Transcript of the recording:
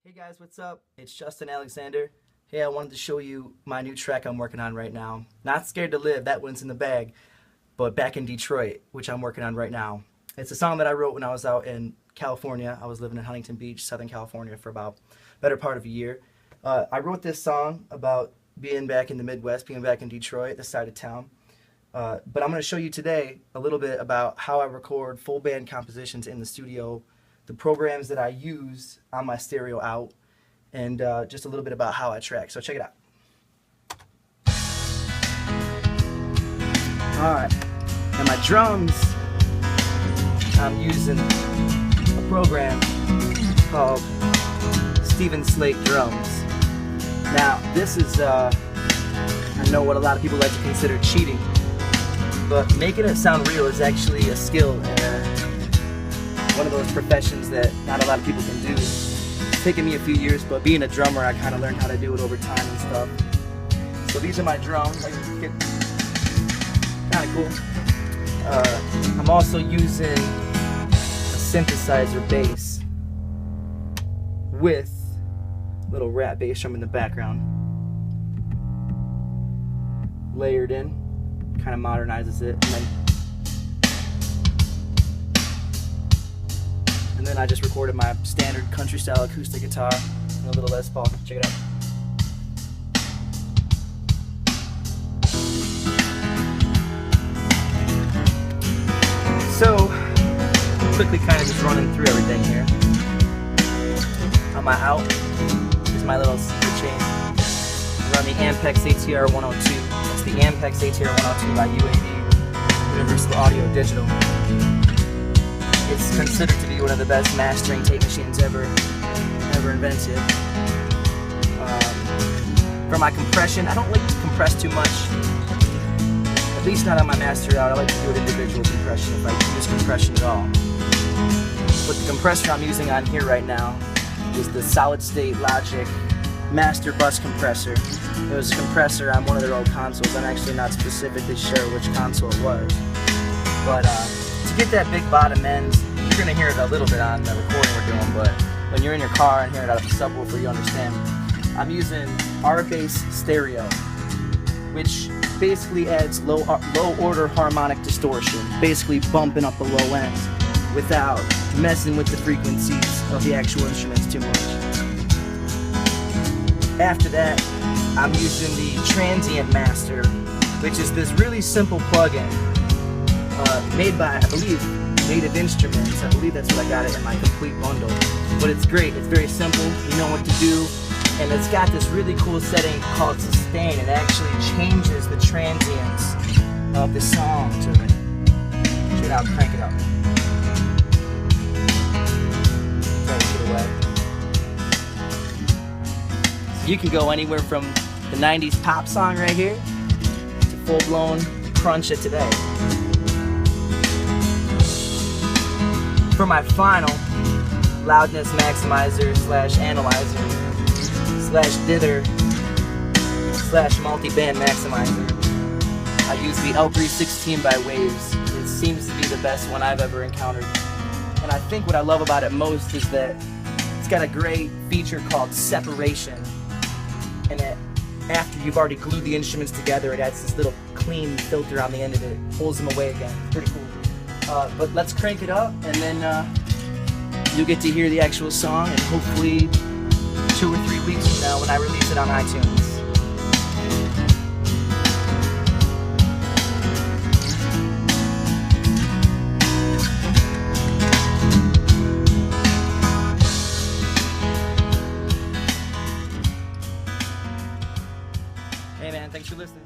Hey guys, what's up? It's Justin Alexander. Hey, I wanted to show you my new track I'm working on right now. Not Scared to Live, that one's in the bag, but Back in Detroit, which I'm working on right now. It's a song that I wrote when I was out in California. I was living in Huntington Beach, Southern California for about better part of a year. I wrote this song about being back in the Midwest, being back in Detroit, this side of town. But I'm going to show you today a little bit about how I record full band compositions in the studio, the programs that I use on my stereo out, and just a little bit about how I track. So check it out. Alright, now my drums, I'm using a program called Steven Slate Drums. Now this is, I know what a lot of people like to consider cheating, but making it sound real is actually a skill and one of those professions that not a lot of people can do. It's taken me a few years, but being a drummer, I kind of learned how to do it over time and stuff. So these are my drums. Kind of cool. I'm also using a synthesizer bass with a little rat bass drum in the background. Layered in, kind of modernizes it. And then I just recorded my standard country style acoustic guitar and a little Les Paul. Check it out. So, quickly kind of just running through everything here. On my out is my little speaker chain. Run the Ampex ATR 102. That's the Ampex ATR 102 by UAD, Universal Audio Digital. It's considered to be one of the best mastering tape machines ever invented. For my compression, I don't like to compress too much. At least not on my master out. I like to do it individual compression if I use compression at all. But the compressor I'm using on here right now is the Solid State Logic Master Bus Compressor. It was a compressor on one of their old consoles. I'm actually not specifically sure which console it was. But to get that big bottom end, you're going to hear it a little bit on the recording we're doing, but when you're in your car and hear it out of the subwoofer, you understand. I'm using R-Bass Stereo, which basically adds low order harmonic distortion, basically bumping up the low end without messing with the frequencies of the actual instruments too much. After that, I'm using the Transient Master, which is this really simple plugin made by, I believe, Native Instruments. I believe that's what I got it in my complete bundle. But it's great, it's very simple, you know what to do, and it's got this really cool setting called sustain. It actually changes the transients of the song to it. Check it out, crank it up. Try to get away. So you can go anywhere from the 90s pop song right here to full-blown crunch it today. For my final loudness maximizer / analyzer / dither / multi-band maximizer, I use the L316 by Waves. It seems to be the best one I've ever encountered. And I think what I love about it most is that it's got a great feature called separation. And after you've already glued the instruments together, it adds this little clean filter on the end of it. Pulls them away again. It's pretty cool. But let's crank it up, and then you'll get to hear the actual song, and hopefully 2 or 3 weeks from now when I release it on iTunes. Hey man, thanks for listening.